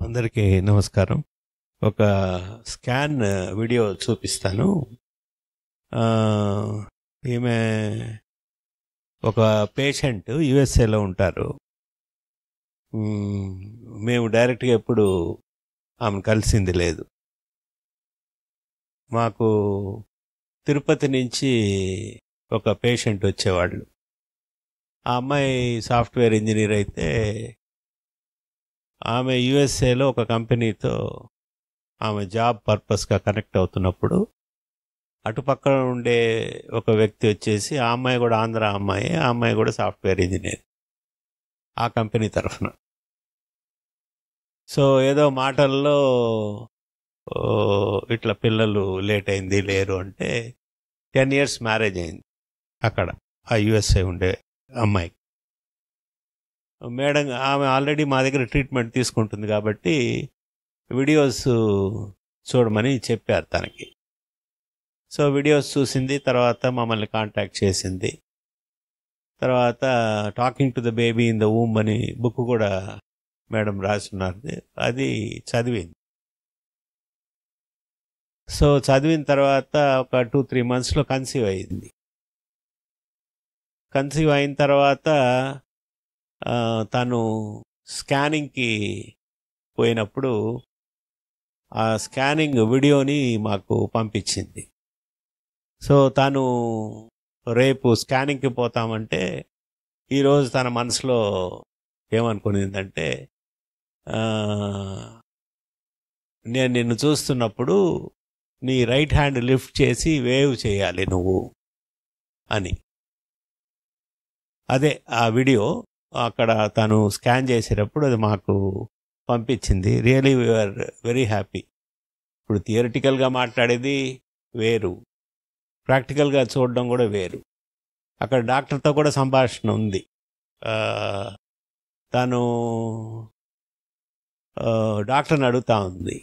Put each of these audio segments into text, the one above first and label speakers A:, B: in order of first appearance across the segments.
A: అందరికీ నమస్కారం. ఒక స్కాన్ వీడియో చూపిస్తాను. ఈమె ఒక పేషెంట్ యుఎస్ఏలో ఉంటారు. మేము డైరెక్ట్గా ఎప్పుడు ఆమెను కలిసింది లేదు. మాకు తిరుపతి నుంచి ఒక పేషెంట్ వచ్చేవాళ్ళు. ఆ అమ్మాయి సాఫ్ట్వేర్ ఇంజనీర్ అయితే ఆమె యుఎస్ఏలో ఒక కంపెనీతో ఆమె జాబ్ పర్పస్గా కనెక్ట్ అవుతున్నప్పుడు అటుపక్కన ఉండే ఒక వ్యక్తి వచ్చేసి ఆ అమ్మాయి కూడా ఆంధ్ర అమ్మాయి, ఆ అమ్మాయి కూడా సాఫ్ట్వేర్ ఇంజనీర్ ఆ కంపెనీ తరఫున. సో ఏదో మాటల్లో ఇట్లా పిల్లలు లేట్ అయింది లేరు అంటే 10 years మ్యారేజ్ అయింది అక్కడ ఆ యుఎస్ఏ ఉండే అమ్మాయికి. మేడం ఆమె ఆల్రెడీ మా దగ్గర ట్రీట్మెంట్ తీసుకుంటుంది కాబట్టి వీడియోస్ చూడమని చెప్పారు తనకి. సో వీడియోస్ చూసింది, తర్వాత మమ్మల్ని కాంటాక్ట్ చేసింది. తర్వాత talking to the baby in the womb అని బుక్ కూడా మేడం రాసున్నారు, అది చదివింది. సో చదివిన తర్వాత ఒక 2-3 monthsలో కన్సీవ్ అయింది. కన్సీవ్ అయిన తర్వాత తను స్కానింగ్కి పోయినప్పుడు ఆ స్కానింగ్ వీడియోని మాకు పంపించింది. సో తను రేపు స్కానింగ్కి పోతామంటే ఈరోజు తన మనసులో ఏమనుకునిందంటే, నేను నిన్ను చూస్తున్నప్పుడు నీ రైట్ హ్యాండ్ లిఫ్ట్ చేసి వేవ్ చేయాలి నువ్వు అని. అదే ఆ వీడియో అక్కడ తను స్కాన్ చేసేటప్పుడు అది మాకు పంపించింది. Really we are very happy. ఇప్పుడు థియరిటికల్గా మాట్లాడేది వేరు, ప్రాక్టికల్గా చూడడం కూడా వేరు. అక్కడ డాక్టర్తో కూడా సంభాషణ ఉంది. తను డాక్టర్ని అడుగుతా ఉంది,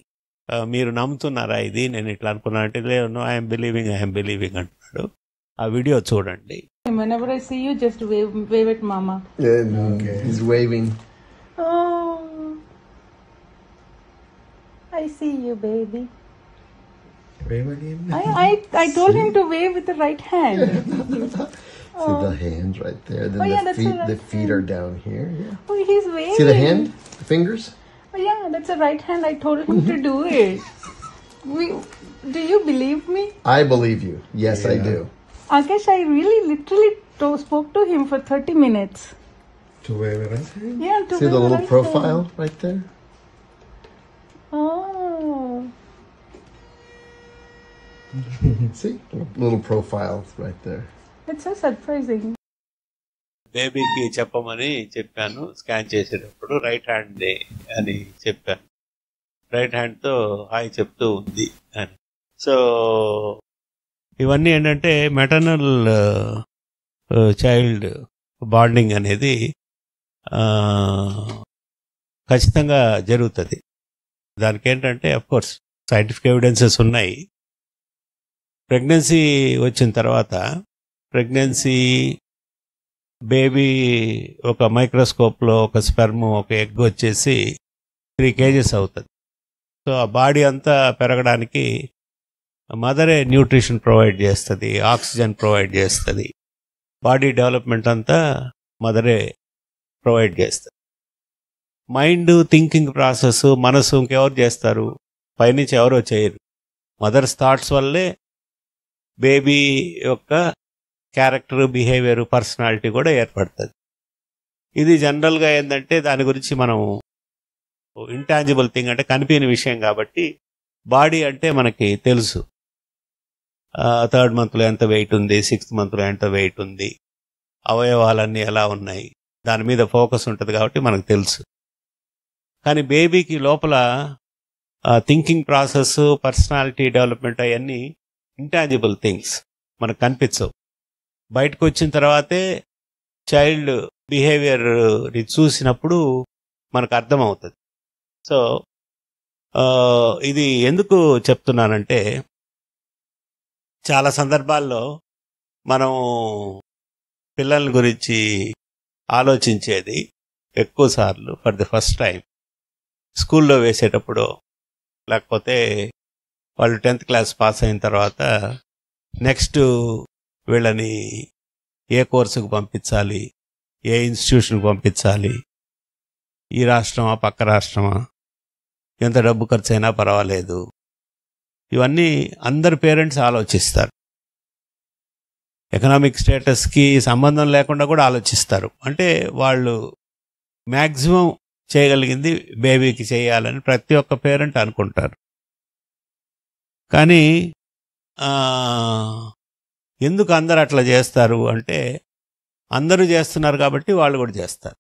A: మీరు నమ్ముతున్నారా ఇది, నేను ఇట్లా అనుకున్నాను అంటే లేదు, ఐఎమ్ బిలీవింగ్ అంటున్నాడు. ఆ వీడియో చూడండి.
B: Whenever I see you, just wave at Mama.
C: Yeah, okay. He's waving.
B: Oh, I see you, baby.
C: Wave again.
B: I told him to wave with the right hand.
C: See the hands right there. Then
B: that's
C: the
B: the right
C: feet are down here. Yeah.
B: Oh, he's waving.
C: See the hand? The fingers?
B: Oh, yeah, that's the right hand. I told him to do it. Do you believe me?
C: I believe you. Yes, I do.
B: Akash, I really literally spoke to him for 30 minutes.
D: To wave it right hand?
B: Yeah, to
C: See
B: wave
C: the little
B: right
C: profile
B: hand.
C: right there?
B: Oh.
C: See? Little profile right there.
B: It's so surprising.
A: బేబీకి చెప్పమని చెప్పాను scan చేసేటప్పుడు, right hand అని చెప్పాను. Right హ్యాండ్తో hi చెప్తూ ఉంది అని. సో ఇవన్నీ ఏంటంటే మెటర్నల్ చైల్డ్ బాండింగ్ అనేది ఖచ్చితంగా జరుగుతుంది. దానికి ఏంటంటే అఫ్కోర్స్ సైంటిఫిక్ ఎవిడెన్సెస్ ఉన్నాయి. ప్రెగ్నెన్సీ వచ్చిన తర్వాత ప్రెగ్నెన్సీ బేబీ ఒక మైక్రోస్కోప్లో ఒక స్పెర్మ్ ఒక ఎగ్ వచ్చేసి 3 kgs అవుతుంది. సో ఆ బాడీ అంతా పెరగడానికి మదరే న్యూట్రిషన్ ప్రొవైడ్ చేస్తుంది, ఆక్సిజన్ ప్రొవైడ్ చేస్తుంది, బాడీ డెవలప్మెంట్ అంతా మదరే ప్రొవైడ్ చేస్తుంది. మైండ్ థింకింగ్ ప్రాసెస్ మనసు ఇంకెవరు చేస్తారు, పైనుంచి ఎవరో చేయరు. మదర్స్ థాట్స్ వల్లే బేబీ యొక్క క్యారెక్టర్, బిహేవియర్, పర్సనాలిటీ కూడా ఏర్పడుతుంది. ఇది జనరల్గా ఏంటంటే దాని గురించి మనం ఇంటాంజిబుల్ థింగ్ అంటే కనిపించని విషయం కాబట్టి బాడీ అంటే మనకి తెలుసు. 3rd monthలో ఎంత వెయిట్ ఉంది, 6th monthలో ఎంత వెయిట్ ఉంది, అవయవాలన్నీ ఎలా ఉన్నాయి, దాని మీద ఫోకస్ ఉంటుంది కాబట్టి మనకు తెలుసు. కానీ బేబీకి లోపల థింకింగ్ ప్రాసెస్, పర్సనాలిటీ డెవలప్మెంట్ అవన్నీ ఇంటాంజిబుల్ థింగ్స్ మనకు కనిపించవు. బయటకు వచ్చిన తర్వాతే చైల్డ్ బిహేవియర్ని చూసినప్పుడు మనకు అర్థమవుతుంది. సో ఇది ఎందుకు చెప్తున్నానంటే చాలా సందర్భాల్లో మనం పిల్లల గురించి ఆలోచించేది ఎక్కువ సార్లు ఫర్ ది ఫస్ట్ టైం స్కూల్లో వేసేటప్పుడు, లేకపోతే వాళ్ళు 10th క్లాస్ పాస్ అయిన తర్వాత నెక్స్ట్ వీళ్ళని ఏ కోర్సుకు పంపించాలి, ఏ ఇన్స్టిట్యూషన్కి పంపించాలి, ఈ రాష్ట్రమా పక్క రాష్ట్రమా, ఎంత డబ్బు ఖర్చు అయినా పర్వాలేదు, ఇవన్నీ అందరు పేరెంట్స్ ఆలోచిస్తారు. ఎకనామిక్ స్టేటస్కి సంబంధం లేకుండా కూడా ఆలోచిస్తారు. అంటే వాళ్ళు మ్యాక్సిమం చేయగలిగింది బేబీకి చేయాలని ప్రతి ఒక్క పేరెంట్ అనుకుంటారు. కానీ ఎందుకు అందరు అట్లా చేస్తారు అంటే, అందరూ చేస్తున్నారు కాబట్టి వాళ్ళు కూడా చేస్తారు.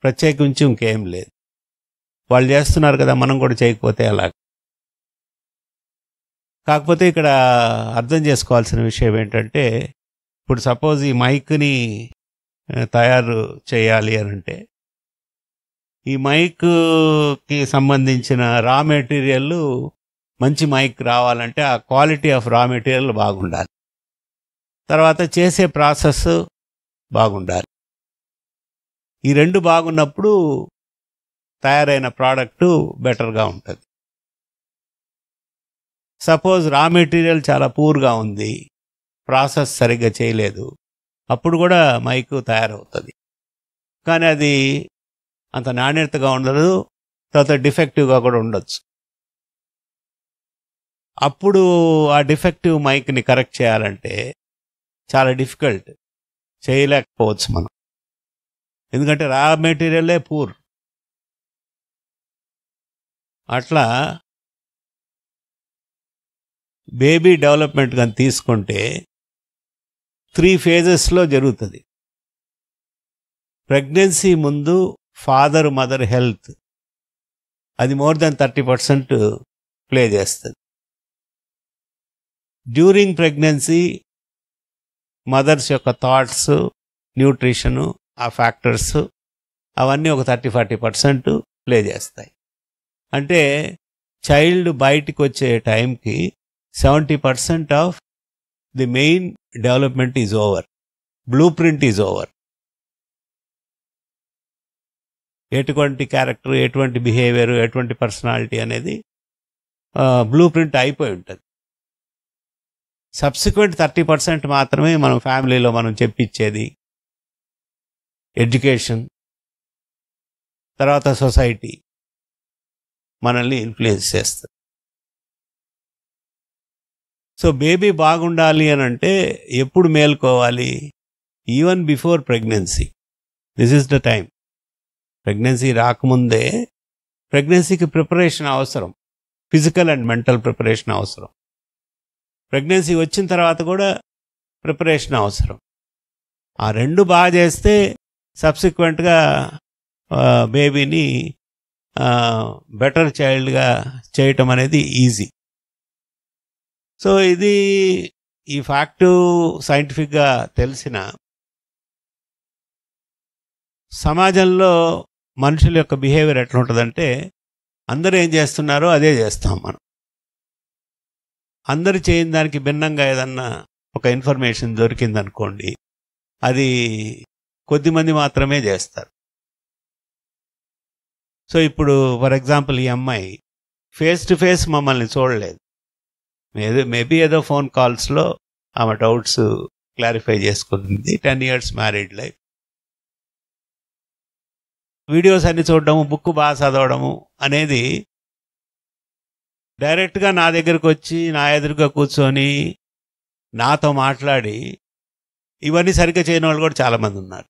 A: ప్రత్యేకించి ఇంకేం లేదు. వాళ్ళు చేస్తున్నారు కదా, మనం కూడా చేయకపోతే ఎలా? కాకపోతే ఇక్కడ అర్థం చేసుకోవాల్సిన విషయం ఏంటంటే, ఇప్పుడు సపోజ్ ఈ మైక్ని తయారు చేయాలి అని అంటే, ఈ మైక్కి సంబంధించిన రా మెటీరియల్, మంచి మైక్ రావాలంటే ఆ క్వాలిటీ ఆఫ్ రా మెటీరియల్ బాగుండాలి. తర్వాత చేసే ప్రాసెస్ బాగుండాలి. ఈ రెండు బాగున్నప్పుడు తయారైన ప్రోడక్టు బెటర్గా ఉంటుంది. సపోజ్ రా మెటీరియల్ చాలా పూర్గా ఉంది, ప్రాసెస్ సరిగ్గా చేయలేదు, అప్పుడు కూడా మైకు తయారవుతుంది. కానీ అది అంత నాణ్యతగా ఉండదు, తర్వాత డిఫెక్టివ్గా కూడా ఉండొచ్చు. అప్పుడు ఆ డిఫెక్టివ్ మైక్ని కరెక్ట్ చేయాలంటే చాలా డిఫికల్ట్, చేయలేకపోవచ్చు మనం. ఎందుకంటే రా మెటీరియలే పూర్. అట్లా బేబీ డెవలప్మెంట్ కానీ తీసుకుంటే 3 phases జరుగుతుంది. ప్రెగ్నెన్సీ ముందు ఫాదర్ మదర్ హెల్త్, అది మోర్ దెన్ 30% ప్లే చేస్తుంది. డ్యూరింగ్ ప్రెగ్నెన్సీ మదర్స్ యొక్క థాట్స్, న్యూట్రిషను, ఆ ఫ్యాక్టర్స్ అవన్నీ ఒక 30-40% ప్లే చేస్తాయి. అంటే చైల్డ్ బయటికి వచ్చే టైంకి 70% of the main development is over, blue print is over. ఎటువంటి క్యారెక్టర్, ఎటువంటి బిహేవియర్, ఎటువంటి పర్సనాలిటీ అనేది బ్లూ ప్రింట్ అయిపోయి ఉంటుంది. సబ్సిక్వెంట్ 30% మాత్రమే మనం ఫ్యామిలీలో మనం చెప్పించేది, ఎడ్యుకేషన్, తర్వాత సొసైటీ మనల్ని ఇన్ఫ్లుయెన్స్ చేస్తుంది. సో బేబీ బాగుండాలి అని అంటే ఎప్పుడు మేల్కోవాలి? Even before pregnancy. This is the time. Pregnancy రాకముందే ప్రెగ్నెన్సీకి ప్రిపరేషన్ అవసరం, ఫిజికల్ అండ్ మెంటల్ ప్రిపరేషన్ అవసరం. ప్రెగ్నెన్సీ వచ్చిన తర్వాత కూడా ప్రిపరేషన్ అవసరం. ఆ రెండు బాగా చేస్తే సబ్సిక్వెంట్గా బేబీని బెటర్ చైల్డ్గా చేయటం అనేది ఈజీ. సో ఇది ఈ ఫ్యాక్టు సైంటిఫిక్గా తెలిసిన, సమాజంలో మనుషుల యొక్క బిహేవియర్ ఎట్లా ఉంటుందంటే, అందరూ ఏం చేస్తున్నారో అదే చేస్తాం మనం. అందరు చేయని దానికి భిన్నంగా ఏదన్నా ఒక ఇన్ఫర్మేషన్ దొరికిందనుకోండి, అది కొద్దిమంది మాత్రమే చేస్తారు. సో ఇప్పుడు ఫర్ ఎగ్జాంపుల్ ఈ అమ్మాయి ఫేస్ టు ఫేస్ మమ్మల్ని చూడలేదు, మేబీ ఏదో ఫోన్ కాల్స్లో ఆమె డౌట్స్ క్లారిఫై చేసుకుంది. 10 years మ్యారీడ్ లైఫ్. వీడియోస్ అన్ని చూడడము, బుక్ బాగా చదవడము అనేది డైరెక్ట్గా నా దగ్గరకు వచ్చి నా ఎదురుగా కూర్చొని నాతో మాట్లాడి ఇవన్నీ సరిగ్గా చేయని వాళ్ళు కూడా చాలామంది ఉన్నారు.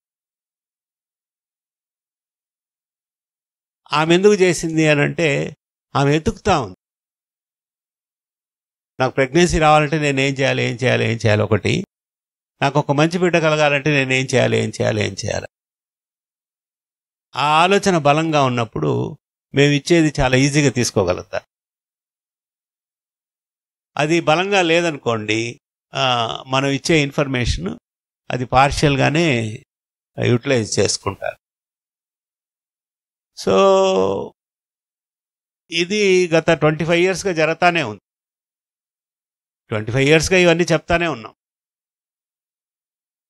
A: ఆమె ఎందుకు చేసింది అని అంటే, ఆమె ఎతుకుతా ఉంది. నాకు ప్రెగ్నెన్సీ రావాలంటే నేను ఏం చేయాలి ఒకటి, నాకు ఒక మంచి బిడ్డ కలగాలంటే నేను ఏం చేయాలి. ఆ ఆలోచన బలంగా ఉన్నప్పుడు మేము ఇచ్చేది చాలా ఈజీగా తీసుకోగలుగుతాం. అది బలంగా లేదనుకోండి, మనం ఇచ్చే ఇన్ఫర్మేషన్ అది పార్షియల్గానే యూటిలైజ్ చేసుకుంటారు. సో ఇది గత 25 yearsగా జరుగుతానే ఉంది. 25 yearsగా ఇవన్నీ చెప్తానే ఉన్నాం.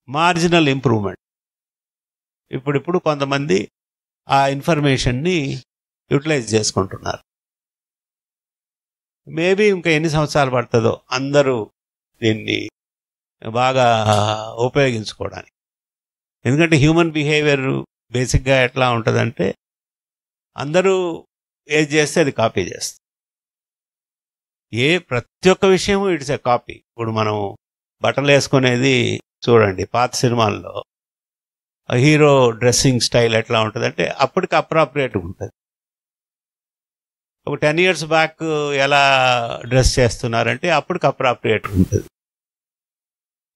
A: Marginal improvement. ఇప్పుడు కొంతమంది ఆ ఇన్ఫర్మేషన్ని యూటిలైజ్ చేసుకుంటున్నారు. మేబీ ఇంకా ఎన్ని సంవత్సరాలు పడుతుందో అందరూ దీన్ని బాగా ఉపయోగించుకోవడానికి. ఎందుకంటే హ్యూమన్ బిహేవియర్ బేసిక్గా ఎట్లా ఉంటుందంటే అందరూ ఏది చేస్తే అది కాపీ చేస్తారు. ప్రతి ఒక్క విషయము ఇట్స్ ఎ కాపీ. ఇప్పుడు మనం బట్టలు వేసుకునేది చూడండి, పాత సినిమాల్లో హీరో డ్రెస్సింగ్ స్టైల్ ఎట్లా ఉంటుందంటే అప్పటికి అప్రాప్రియేట్గా ఉంటుంది. ఒక 10 years బ్యాక్ ఎలా డ్రెస్ చేస్తున్నారంటే అప్పటికి అప్రాప్రియేట్గా ఉంటుంది.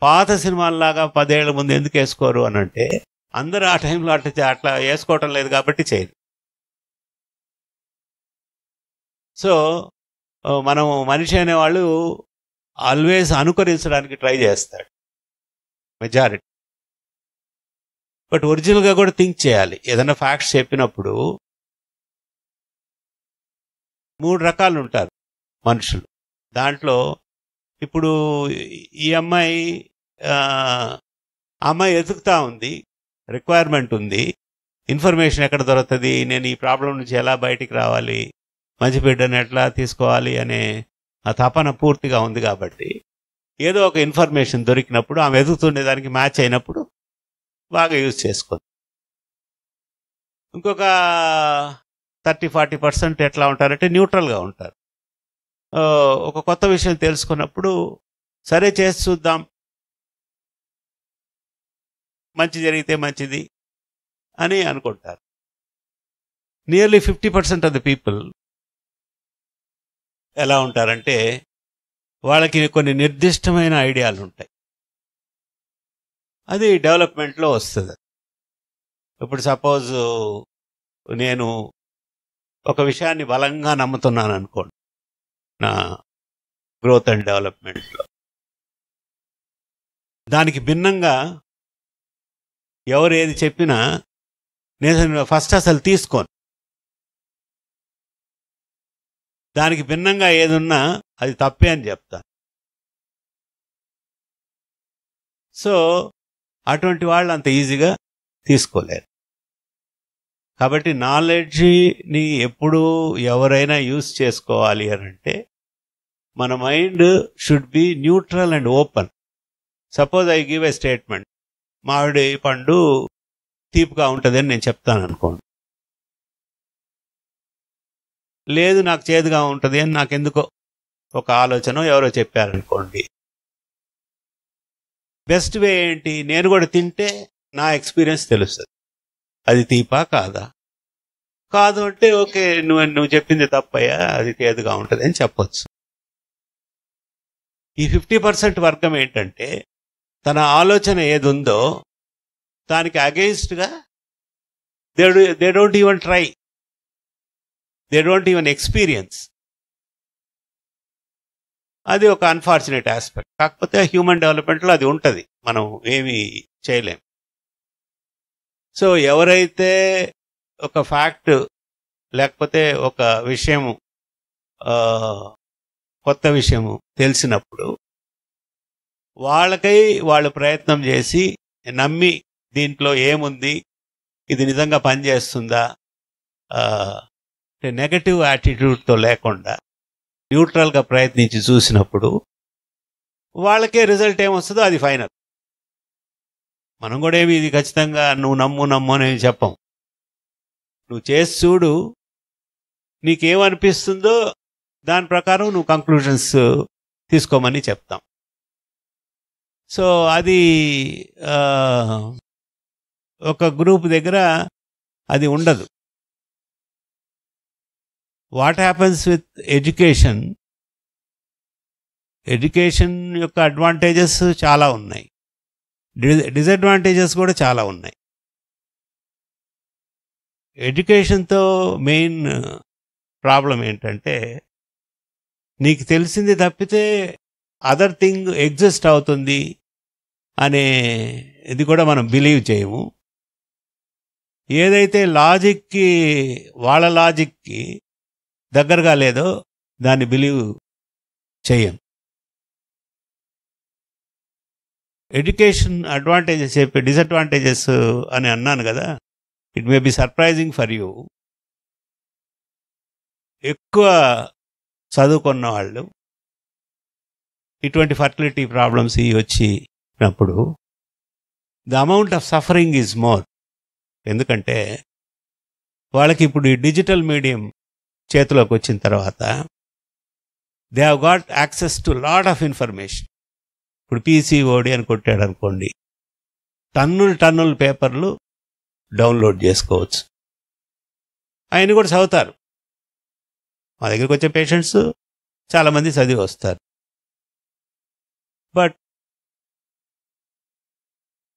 A: పాత సినిమాల్లాగా 10 ఏళ్ల ముందు ఎందుకు వేసుకోరు అని అంటే అందరూ ఆ టైంలో అట్లా వేసుకోవటం లేదు కాబట్టి చేయదు. సో మనం మనిషి అనేవాళ్ళు ఆల్వేస్ అనుకరించడానికి ట్రై చేస్తాడు మెజారిటీ. బట్ ఒరిజినల్గా కూడా థింక్ చేయాలి. ఏదైనా ఫ్యాక్ట్స్ చెప్పినప్పుడు 3 రకాలు ఉంటారు మనుషులు. దాంట్లో ఇప్పుడు ఈ అమ్మాయి ఎదుగుతూ ఉంది, రిక్వైర్మెంట్ ఉంది, ఇన్ఫర్మేషన్ ఎక్కడ దొరుకుతుంది, నేను ఈ ప్రాబ్లం నుంచి ఎలా బయటికి రావాలి, మంచి బిడ్డను ఎట్లా తీసుకోవాలి అనే ఆ తపన పూర్తిగా ఉంది. కాబట్టి ఏదో ఒక ఇన్ఫర్మేషన్ దొరికినప్పుడు ఆమె ఎదుగుతుండే దానికి మ్యాచ్ అయినప్పుడు బాగా యూజ్ చేసుకుంది. ఇంకొక 30-40% ఎట్లా ఉంటారంటే న్యూట్రల్గా ఉంటారు. ఒక కొత్త విషయం తెలుసుకున్నప్పుడు సరే చేసి చూద్దాం, మంచి జరిగితే మంచిది అని అనుకుంటారు. నియర్లీ 50% ఆఫ్ ద పీపుల్ ఎలా ఉంటారంటే వాళ్ళకి కొన్ని నిర్దిష్టమైన ఐడియాలు ఉంటాయి. అది డెవలప్మెంట్లో వస్తుంది. ఇప్పుడు సపోజ్ నేను ఒక విషయాన్ని బలంగా నమ్ముతున్నాను అనుకోండి, నా గ్రోత్ అండ్ డెవలప్మెంట్లో దానికి భిన్నంగా ఎవరు ఏది చెప్పినా నేను ఫస్ట్ అసలు తీసుకోను. దానికి భిన్నంగా ఏదున్నా అది తప్పే అని చెప్తాను. సో అటువంటి వాళ్ళు అంత ఈజీగా తీసుకోలేరు. కాబట్టి నాలెడ్జ్ని ఎప్పుడు ఎవరైనా యూజ్ చేసుకోవాలి అని అంటే మన mind should be neutral and open. Suppose I give a statement, మామిడి పండు తీపిగా ఉంటుందని నేను చెప్తాను అనుకోండి. లేదు నాకు చేదుగా ఉంటుంది అని నాకెందుకో ఒక ఆలోచన ఎవరో చెప్పారనుకోండి. బెస్ట్ వే ఏంటి, నేను కూడా తింటే నా ఎక్స్పీరియన్స్ తెలుస్తుంది, అది తీపా కాదా. కాదు అంటే ఓకే నువ్వు చెప్పింది తప్పయ్యా, అది చేదుగా ఉంటుంది అని చెప్పొచ్చు. ఈ 50% వర్గం ఏంటంటే తన ఆలోచన ఏది ఉందో దానికి అగెయిన్స్ట్గా they don't even try, they don't even experience. అది ఒక అన్ఫార్చునేట్ ఆస్పెక్ట్. కాకపోతే హ్యూమన్ డెవలప్మెంట్లో అది ఉంటుంది, మనం ఏమీ చేయలేం. సో ఎవరైతే ఒక ఫ్యాక్ట్ లేకపోతే ఒక విషయము కొత్త విషయము తెలిసినప్పుడు వాళ్ళకై వాళ్ళు ప్రయత్నం చేసి నమ్మి దీంట్లో ఏముంది, ఇది నిజంగా పనిచేస్తుందా, నెగటివ్ యాటిట్యూడ్తో లేకుండా న్యూట్రల్గా ప్రయత్నించి చూసినప్పుడు వాళ్ళకే రిజల్ట్ ఏమొస్తుందో అది ఫైనల్. మనం కూడా ఏమి ఇది ఖచ్చితంగా నువ్వు నమ్ము అని చెప్పం. నువ్వు చేసి చూడు, నీకేమనిపిస్తుందో దాని ప్రకారం నువ్వు కంక్లూషన్స్ తీసుకోమని చెప్తాం. సో అది ఒక గ్రూప్ దగ్గర అది ఉండదు. What happens with education, education యొక్క అడ్వాంటేజెస్ చాలా ఉన్నాయి, డిసడ్వాంటేజెస్ కూడా చాలా ఉన్నాయి. ఎడ్యుకేషన్తో మెయిన్ ప్రాబ్లం ఏంటంటే నీకు తెలిసింది తప్పితే అదర్ థింగ్ ఎగ్జిస్ట్ అవుతుంది అనే ఇది కూడా మనం బిలీవ్ చేయము. ఏదైతే లాజిక్కి వాళ్ళ లాజిక్కి దగ్గరగా లేదో దాన్ని బిలీవ్ చేయం. ఎడ్యుకేషన్ అడ్వాంటేజెస్ చెప్పి డిసడ్వాంటేజెస్ అని అన్నాను కదా. It may be surprising for you, ఎక్కువ చదువుకున్న వాళ్ళు ఇటువంటి ఫర్టిలిటీ ప్రాబ్లమ్స్ వచ్చినప్పుడు the amount of suffering is more. ఎందుకంటే వాళ్ళకి ఇప్పుడు ఈ డిజిటల్ మీడియం చేతిలోకి వచ్చిన తర్వాత they have got access to lot of information. ఇప్పుడు పీసీఓడి అని కొట్టాడు అనుకోండి, టన్నుల పేపర్లు డౌన్లోడ్ చేసుకోవచ్చు. ఆయన కూడా చదువుతారు. మా దగ్గరికి వచ్చే పేషెంట్స్ చాలామంది చదివి వస్తారు. But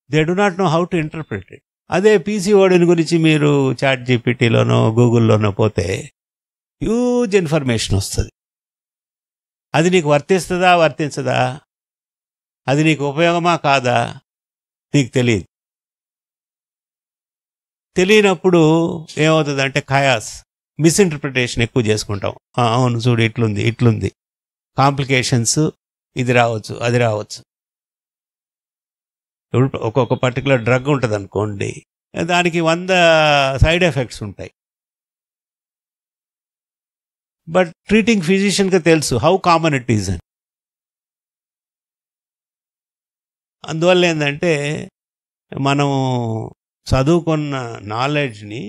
A: they do not know how to interpret it. అదే పీసీఓడిని గురించి మీరు చాట్ జీపీటీలోనో గూగుల్లోనో పోతే హ్యూజ్ ఇన్ఫర్మేషన్ వస్తుంది. అది నీకు వర్తిస్తుందా వర్తించదా, అది నీకు ఉపయోగమా కాదా నీకు తెలియదు. తెలియనప్పుడు ఏమవుతుందంటే ఖయాస్, మిస్ఇంటర్ప్రిటేషన్ ఎక్కువ చేసుకుంటాం. అవును చూడు ఇట్లుంది కాంప్లికేషన్స్, ఇది రావచ్చు అది రావచ్చు. ఇప్పుడు ఒక్కొక్క పర్టికులర్ డ్రగ్ ఉంటుంది అనుకోండి, దానికి 100 సైడ్ ఎఫెక్ట్స్ ఉంటాయి. బట్ ట్రీటింగ్ ఫిజిషియన్కి తెలుసు హౌ కామన్ ఇట్ ఈజ్ అని. అందువల్ల ఏంటంటే మనం చదువుకున్న నాలెడ్జ్ని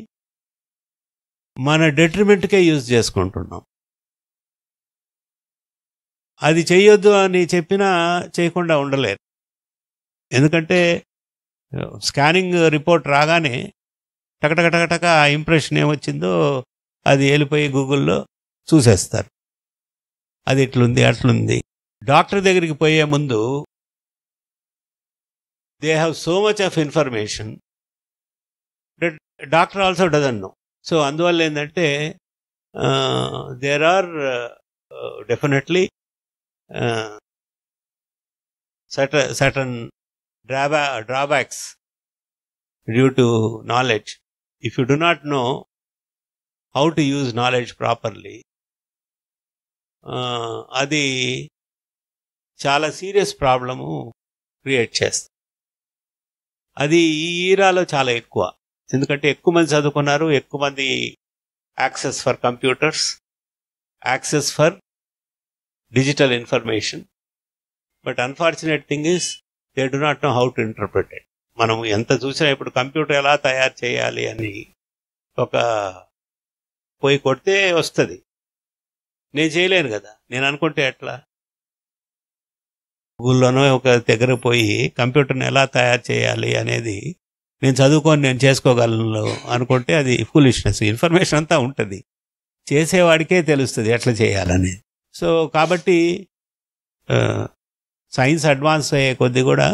A: మన డెట్రిమెంట్కే యూజ్ చేసుకుంటున్నాం. అది చేయొద్దు అని చెప్పినా చేయకుండా ఉండలేరు. ఎందుకంటే స్కానింగ్ రిపోర్ట్ రాగానే టకటక ఆ ఇంప్రెషన్ ఏమొచ్చిందో అది వెళ్ళిపోయి గూగుల్లో చూసేస్తారు. అది ఇట్లుంది అట్లుంది. డాక్టర్ దగ్గరికి పోయే ముందు they have so much of information that doctor also doesn't know. So అందువల్ల ఏంటంటే there are definitely certain drawbacks due to knowledge. If you do not know how to use knowledge properly, అది చాలా serious problem create చేస్తుంది. అది ఈ ఈరాలో చాలా ఎక్కువ. ఎందుకంటే ఎక్కువ మంది చదువుకున్నారు, ఎక్కువ మంది access for computers, access for digital information. But unfortunate thing is they do not know how to interpret it. మనం ఎంత చూసినా ఇప్పుడు కంప్యూటర్ ఎలా తయారు చేయాలి అని ఒక పోయి కొడితే వస్తుంది. నేను చేయలేను కదా, నేను అనుకుంటే ఎట్లా? గూగుల్లోనో ఒక దగ్గర పోయి కంప్యూటర్ని ఎలా తయారు చేయాలి అనేది నేను చదువుకొని నేను చేసుకోగలను అనుకుంటే అది ఫూలిష్నెస్. ఇన్ఫర్మేషన్ అంతా ఉంటుంది, చేసేవాడికే తెలుస్తుంది ఎట్లా చేయాలని. సో కాబట్టి సైన్స్ అడ్వాన్స్ అయ్యే కొద్దీ కూడా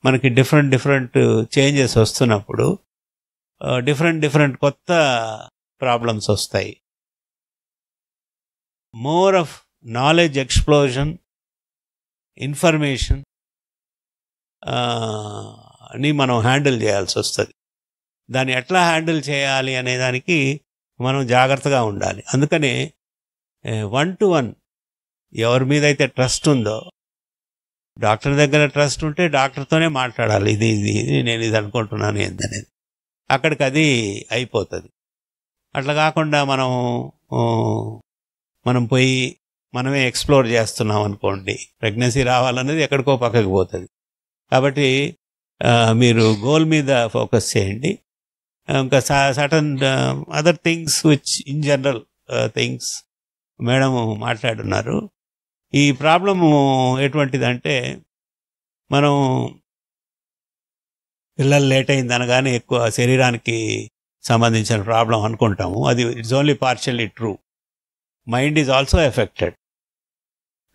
A: మనకి డిఫరెంట్ చేంజెస్ వస్తున్నప్పుడు డిఫరెంట్ కొత్త ప్రాబ్లమ్స్ వస్తాయి. More of knowledge explosion, information ని మనం హ్యాండిల్ చేయాల్సి వస్తుంది. దాన్ని ఎట్లా హ్యాండిల్ చేయాలి అనే దానికి మనం జాగ్రత్తగా ఉండాలి. అందుకనే 1-to-1 ఎవరి మీద అయితే ట్రస్ట్ ఉందో, డాక్టర్ దగ్గర ట్రస్ట్ ఉంటే డాక్టర్తోనే మాట్లాడాలి. ఇది నేను ఇది అనుకుంటున్నాను ఏందనేది, అక్కడికి అది అయిపోతుంది. అట్లా కాకుండా మనం పోయి మనమే ఎక్స్ప్లోర్ చేస్తున్నాం అనుకోండి, ప్రెగ్నెన్సీ రావాలనేది ఎక్కడికో పక్కకి పోతుంది. కాబట్టి మీరు గోల్ మీద ఫోకస్ చేయండి. ఇంకా certain other things which in general things madam మాట్లాడున్నారు. ఈ ప్రాబ్లము ఎటువంటిదంటే, మనం పిల్లలు లేట్ అయింది అనగానే ఎక్కువ శరీరానికి సంబంధించిన ప్రాబ్లం అనుకుంటాము. అది it's only partially true. Mind is also affected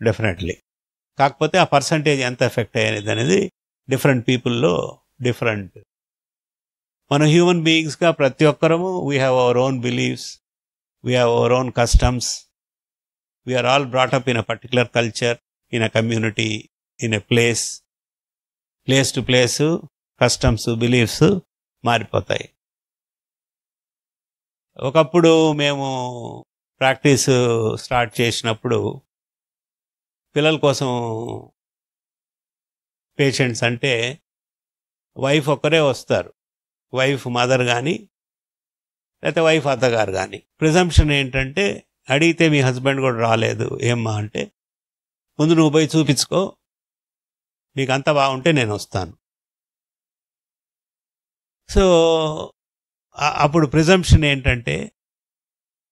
A: definitely. కాకపోతే ఆ పర్సంటేజ్ ఎంత ఎఫెక్ట్ అయ్యేది అనేది డిఫరెంట్ పీపుల్లో డిఫరెంట్. మనం హ్యూమన్ బీయింగ్స్గా ప్రతి ఒక్కరము we have our own beliefs, we have our own customs. We are all brought up in a particular culture, in a community, in a place to place, customs, beliefs మారిపోతాయి. ఒకప్పుడు మేము practice start చేసినప్పుడు పిల్లల కోసం patients అంటే wife ఒక్కరే వస్తారు. Wife mother కానీ లేకపోతే వైఫ్ అత్తగారు కానీ. ప్రిజంప్షన్ ఏంటంటే అడిగితే మీ హస్బెండ్ కూడా రాలేదు ఏమ్మా అంటే, ముందు నువ్వు పోయి చూపించుకో, నీకు అంత బాగుంటే నేను వస్తాను. సో అప్పుడు ప్రిజంప్షన్ ఏంటంటే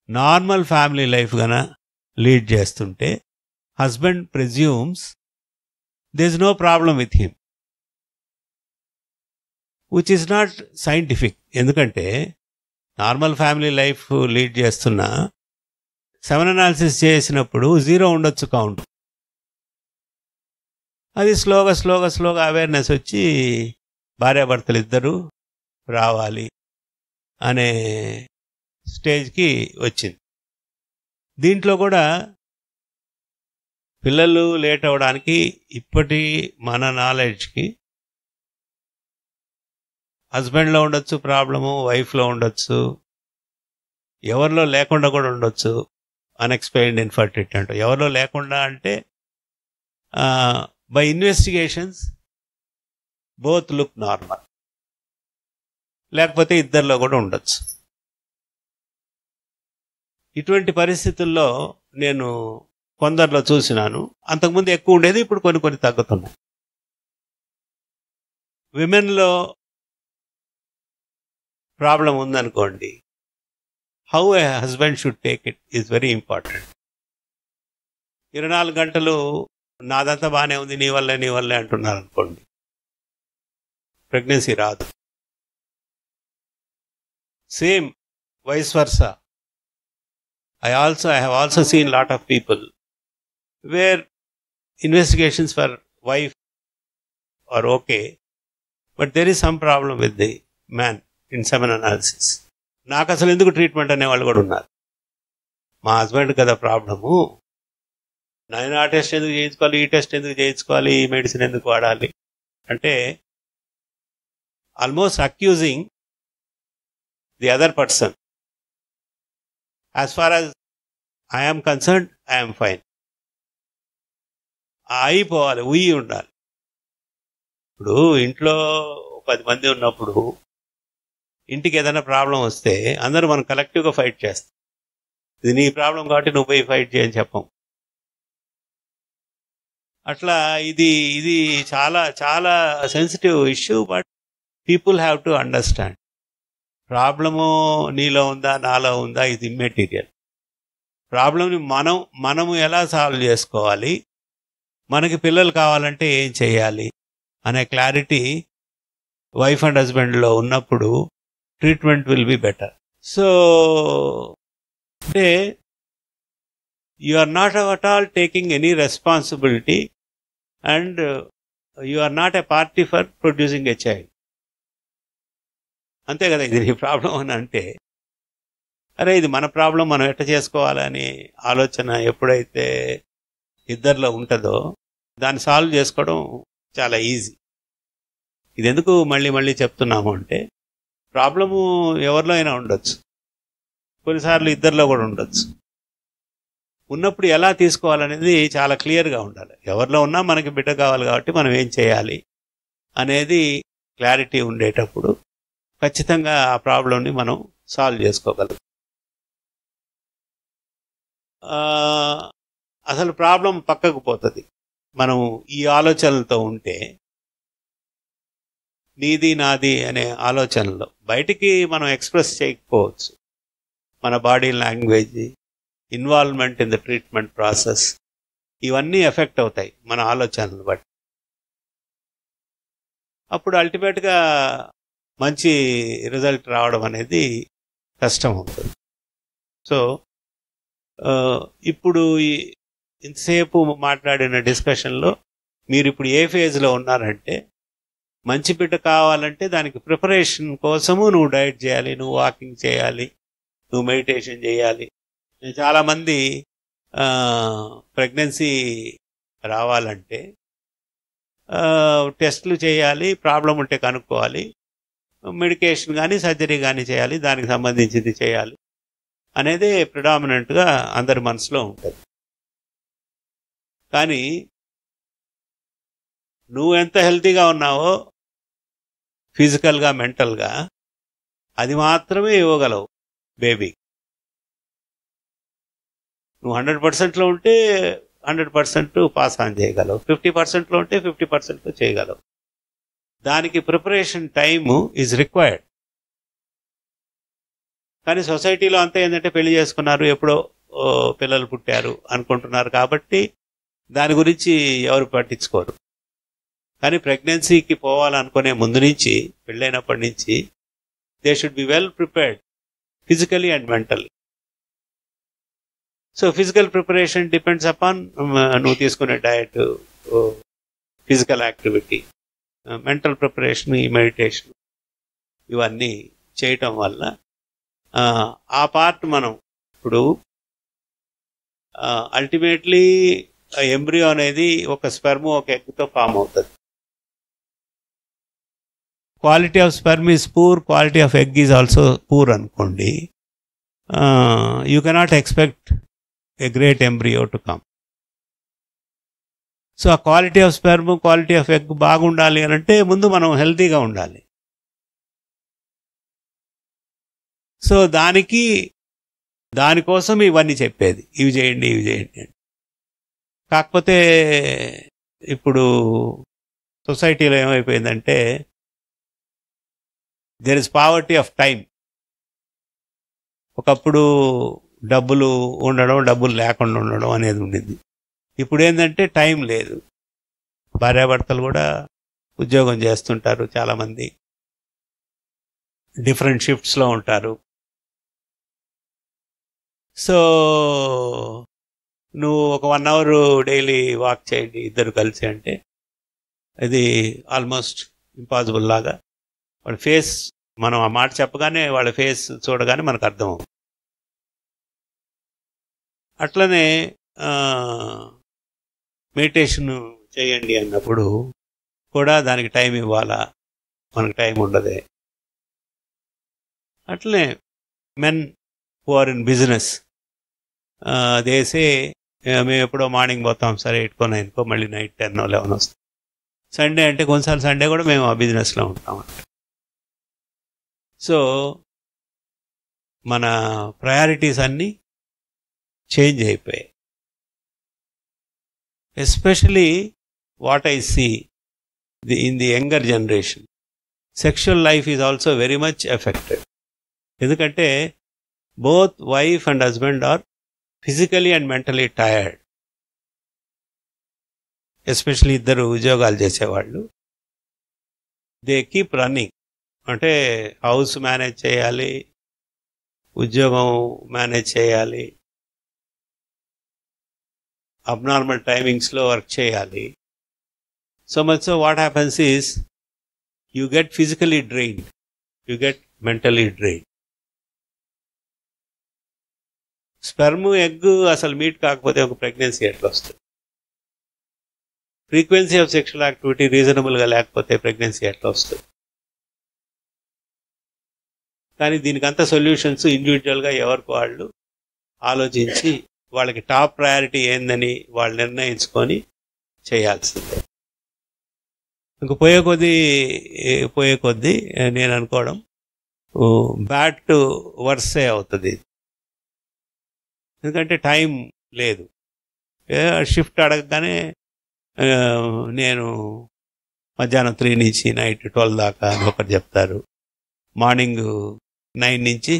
A: normal family life gonna lead చేస్తుంటే husband presumes there is no problem with him, which is not scientific. ఎందుకంటే నార్మల్ ఫ్యామిలీ లైఫ్ లీడ్ చేస్తున్న 7 అనాలిసిస్ చేసినప్పుడు 0 ఉండొచ్చు కౌంట్. అది స్లోగా అవేర్నెస్ వచ్చి భార్యాభర్తలు ఇద్దరు రావాలి అనే స్టేజ్కి వచ్చింది. దీంట్లో కూడా పిల్లలు లేట్ అవ్వడానికి ఇప్పటి మన నాలెడ్జ్కి హస్బెండ్లో ఉండొచ్చు ప్రాబ్లము, వైఫ్లో ఉండొచ్చు, ఎవరిలో లేకుండా కూడా ఉండొచ్చు. అన్ఎక్స్ప్లెయిన్డ్ ఇన్ఫర్టిలిటీ అంట. ఎవరిలో లేకుండా అంటే by investigations both look normal, లేకపోతే ఇద్దరిలో కూడా ఉండొచ్చు. ఇటువంటి పరిస్థితుల్లో నేను కొందరిలో చూసినాను. అంతకుముందు ఎక్కువ ఉండేది, ఇప్పుడు కొన్ని తగ్గుతున్నాయి. విమెన్లో ప్రాబ్లం ఉందనుకోండి, how A husband should take it is very important. 24 గంటలు నాదంతా బాగానే ఉంది, నీ వల్లే అంటున్నారు అనుకోండి, ప్రెగ్నెన్సీ రాదు. Same vice versa. I have also seen lot of people where investigations for wife are okay, but there is some problem with the man in semen analysis. నాకు అసలు ఎందుకు ట్రీట్మెంట్ అనేవాళ్ళు కూడా ఉన్నారు. మా హస్బెండ్ కదా ప్రాబ్లము, నేను ఆ టెస్ట్ ఎందుకు చేయించుకోవాలి, ఈ టెస్ట్ ఎందుకు చేయించుకోవాలి, ఈ మెడిసిన్ ఎందుకు వాడాలి అంటే almost accusing the other person. As far as I am concerned, I am fine. అయిపోవాలి, ఉయ్యి ఉండాలి. ఇప్పుడు ఇంట్లో 10 మంది ఉన్నప్పుడు ఇంటికి ఏదైనా ప్రాబ్లం వస్తే అందరూ మనం కలెక్టివ్గా ఫైట్ చేస్తాం. ఇది నీ ప్రాబ్లం కాబట్టి నువ్వు పోయి ఫైట్ చేయని చెప్పం. అట్లా ఇది చాలా చాలా sensitive issue. But people have to understand, problem నీలో ఉందా నాలో ఉందా ఇది ఇమ్మెటీరియల్. ప్రాబ్లంని మనము ఎలా సాల్వ్ చేసుకోవాలి, మనకి పిల్లలు కావాలంటే ఏం చేయాలి అనే క్లారిటీ వైఫ్ అండ్ హస్బెండ్లో ఉన్నప్పుడు treatment will be better. So అంటే you are not at all taking any responsibility and you are not a party for producing a child. అంతే కదా, ఇది నీ ప్రాబ్లం అని అంటే, అరే ఇది మన ప్రాబ్లం, మనం ఎట్లా చేసుకోవాలని ఆలోచన ఎప్పుడైతే ఇద్దరిలో ఉంటుందో దాన్ని సాల్వ్ చేసుకోవడం చాలా ఈజీ. ఇది ఎందుకు మళ్ళీ చెప్తున్నాము అంటే, ప్రాబ్లము ఎవరిలో అయినా ఉండొచ్చు, కొన్నిసార్లు ఇద్దరిలో కూడా ఉండొచ్చు. ఉన్నప్పుడు ఎలా తీసుకోవాలనేది చాలా క్లియర్గా ఉండాలి. ఎవరిలో ఉన్నా మనకి బిడ్డ కావాలి కాబట్టి మనం ఏం చేయాలి అనేది క్లారిటీ ఉండేటప్పుడు ఖచ్చితంగా ఆ ప్రాబ్లంని మనం సాల్వ్ చేసుకోగలం. అసలు ప్రాబ్లం పక్కకు పోతుంది మనం ఈ ఆలోచనలతో ఉంటే. నీది నాది అనే ఆలోచనలో బయటికి మనం ఎక్స్ప్రెస్ చేయకపోవచ్చు. మన body language, involvement in the treatment process, ఇవన్నీ ఎఫెక్ట్ అవుతాయి మన ఆలోచనలు బట్టి. అప్పుడు అల్టిమేట్గా మంచి రిజల్ట్ రావడం అనేది కష్టం అవుతుంది. సో ఇప్పుడు ఇంతసేపు మాట్లాడిన డిస్కషన్లో మీరు ఇప్పుడు ఏ ఫేజ్లో ఉన్నారంటే, మంచి బిడ్డ కావాలంటే దానికి ప్రిపరేషన్ కోసము నువ్వు డైట్ చేయాలి, నువ్వు వాకింగ్ చేయాలి, నువ్వు మెడిటేషన్ చేయాలి. చాలామంది ప్రెగ్నెన్సీ రావాలంటే టెస్టులు చేయాలి, ప్రాబ్లం ఉంటే కనుక్కోవాలి, మెడికేషన్ కానీ సర్జరీ కానీ చేయాలి, దానికి సంబంధించింది చేయాలి అనేది ప్రిడామినెంట్గా అందరి మనసులో ఉంటుంది. కానీ నువ్వు ఎంత హెల్తీగా ఉన్నావో ఫిజికల్గా మెంటల్గా అది మాత్రమే ఇవ్వగలవు. బేబీ. నువ్వు 100%లో ఉంటే 100% పాస్ ఆన్ చేయగలవు, 50%లో ఉంటే 50% చేయగలవు. దానికి ప్రిపరేషన్ టైము ఈజ్ రిక్వైర్డ్. కానీ సొసైటీలో అంతా ఏంటంటే పెళ్లి చేసుకున్నారు, ఎప్పుడో పిల్లలు పుట్టారు అనుకుంటున్నారు, కాబట్టి దాని గురించి ఎవరు పట్టించుకోరు. కానీ ప్రెగ్నెన్సీకి పోవాలనుకునే ముందు నుంచి, పెళ్ళైనప్పటి నుంచి they should be well prepared physically and mentally. So physical preparation depends upon నువ్వు తీసుకునే diet, physical activity. Mental preparation, ఈ మెడిటేషన్, ఇవన్నీ చేయటం వల్ల ఆ పార్ట్ మనం ఇప్పుడు అల్టిమేట్లీ ఎంబ్రియో అనేది ఒక స్పెర్మ్ ఒక ఎగ్తో ఫామ్ అవుతుంది. Quality of sperm is poor, quality of egg is also poor అనుకోండి. You cannot expect a great embryo to come. So ఆ quality of sperm, quality of egg బాగుండాలి అని అంటే ముందు మనం హెల్తీగా ఉండాలి. సో దానికోసం ఇవన్నీ చెప్పేది, ఇవి చేయండి ఇవి చేయండి. కాకపోతే ఇప్పుడు సొసైటీలో ఏమైపోయిందంటే there is poverty of time. ఒకప్పుడు డబ్బులు ఉండడం, డబ్బులు లేకుండా ఉండడం అనేది ఉండింది. ఇప్పుడు ఏంటంటే టైం లేదు. భార్యాభర్తలు కూడా ఉద్యోగం చేస్తుంటారు, చాలామంది డిఫరెంట్ షిఫ్ట్స్లో ఉంటారు. సో నువ్వు ఒక 1 అవర్ డైలీ వాక్ చేయండి ఇద్దరు కలిసి అంటే ఇది ఆల్మోస్ట్ ఇంపాసిబుల్ లాగా. వాళ్ళ ఫేస్, మనం ఆ మాట చెప్పగానే వాళ్ళ ఫేస్ చూడగానే మనకు అర్థం అవుతుంది. అట్లనే మెడిటేషన్ చేయండి అన్నప్పుడు కూడా దానికి టైం ఇవ్వాలా, మనకు టైం ఉండదే. అట్లనే men who are in business దేసే మేము ఎప్పుడో మార్నింగ్ పోతాం, సరే 8కో 9కో, మళ్ళీ నైట్ 10 or 11 వస్తాం. సండే అంటే కొన్నిసార్లు సండే కూడా మేము ఆ బిజినెస్లో ఉంటామంట. సో మన ప్రయారిటీస్ అన్నీ చేంజ్ అయిపోయాయి. Especially what I see in the younger generation, sexual life is also very much affected. ఎందుకంటే both wife and husband are physically and mentally tired. Especially ఇద్దరు ఉద్యోగాలు చేసేవాళ్ళు, దే కీప్ రన్నింగ్. అంటే house manage చేయాలి, ఉద్యోగం manage చేయాలి, abnormal టైమింగ్స్లో work చేయాలి. So much so what happens is you get physically drained, you get mentally drained. Sperm, egg అసలు మీట్ కాకపోతే ఒక ప్రెగ్నెన్సీ ఎట్లా వస్తుంది? ఫ్రీక్వెన్సీ ఆఫ్ సెక్షువల్ యాక్టివిటీ రీజనబుల్గా లేకపోతే ప్రెగ్నెన్సీ ఎట్లా వస్తుంది? కానీ దీనికంతా సొల్యూషన్స్ ఇండివిజువల్గా ఎవరికి వాళ్ళు ఆలోచించి వాళ్ళకి టాప్ ప్రయారిటీ ఏందని వాళ్ళు నిర్ణయించుకొని చేయాల్సిందే. ఇంక పోయే కొద్దీ నేను అనుకోవడం బ్యాడ్ టు వర్సే అవుతుంది. ఎందుకంటే టైం లేదు. షిఫ్ట్ అడగగానే నేను మధ్యాహ్నం 3 నుంచి నైట్ 12 దాకా అని ఒకరు చెప్తారు, మార్నింగ్ 9 నుంచి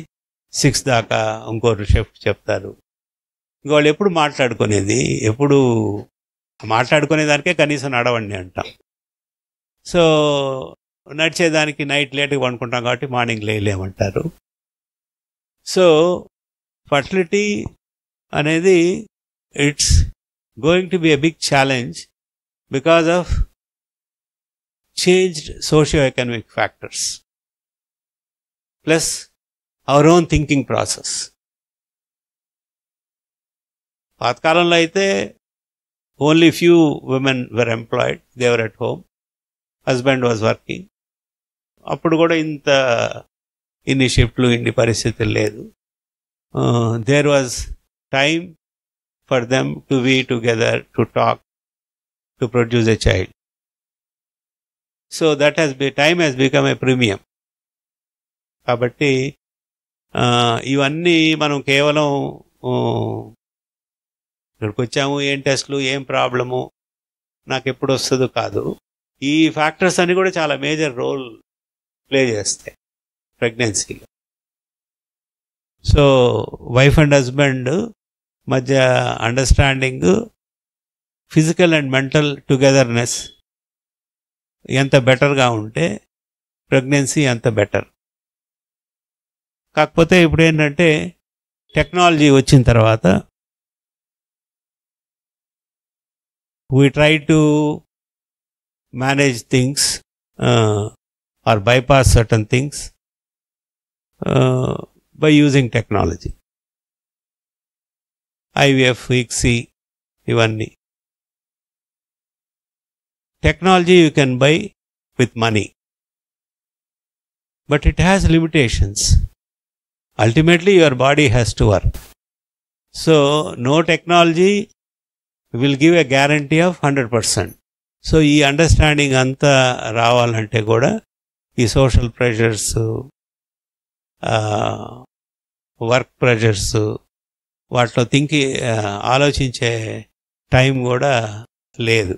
A: 6 దాకా ఇంకోరు షిఫ్ట్ చెప్తారు. ఇంక వాళ్ళు ఎప్పుడు మాట్లాడుకునేదానికే కనీసం నడవండి అంటాం. సో నడిచేదానికి నైట్ లేట్గా పండుకుంటాం కాబట్టి మార్నింగ్ లేయలేమంటారు. సో ఫర్టిలిటీ అనేది it's going to be a big challenge because of changed socio economic factors plus our own thinking process. పాతకాలంలో అయితే only few women were employed, they were at home, husband was working. అప్పుడు కూడా ఇన్ని షిఫ్ట్లు, ఇన్ని పరిస్థితులు లేదు. There was time for them to be together, to talk, to produce a child. So that time has become a premium. Kabatti ఇవన్నీ మనం కేవలం ఇక్కడికి వచ్చాము, ఏం టెస్ట్లు, ఏం ప్రాబ్లము, నాకు ఎప్పుడు వస్తుందో కాదు. ఈ ఫ్యాక్టర్స్ అన్ని కూడా చాలా మేజర్ రోల్ ప్లే చేస్తాయి ప్రెగ్నెన్సీలో. సో వైఫ్ అండ్ హస్బెండ్ మధ్య understanding, physical and mental togetherness ఎంత బెటర్గా ఉంటే ప్రెగ్నెన్సీ అంత బెటర్. కాకపోతే ఇప్పుడు ఏంటంటే టెక్నాలజీ వచ్చిన తర్వాత we try to manage things or bypass certain things by using technology. IVF, ICSI, ivanni. Technology you can buy with money, but it has limitations. Ultimately your body has to work. So no technology will give a guarantee of 100%. So ఈ understanding అంతా రావాలంటే కూడా ఈ social pressures, work pressures, వాటిలో ఆలోచించే time కూడా లేదు.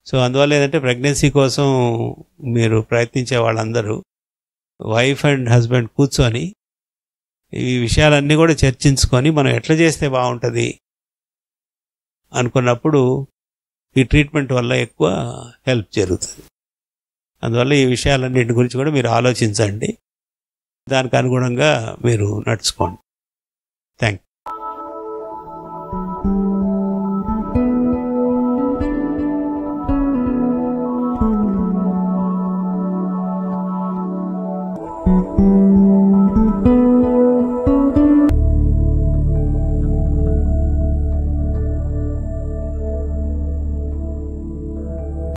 A: So అందువల్ల ఏంటంటే ప్రెగ్నెన్సీ కోసం మీరు ప్రయత్నించే వాళ్ళందరూ వైఫ్ అండ్ హస్బెండ్ కూర్చొని ఈ విషయాలన్నీ కూడా చర్చించుకొని మనం ఎట్లా చేస్తే బాగుంటుంది అనుకున్నప్పుడు ఈ ట్రీట్మెంట్ వల్ల ఎక్కువ హెల్ప్ జరుగుతుంది. అందువల్ల ఈ విషయాలన్నింటి గురించి కూడా మీరు ఆలోచించండి, దానికి అనుగుణంగా మీరు నడుచుకోండి. Thank you.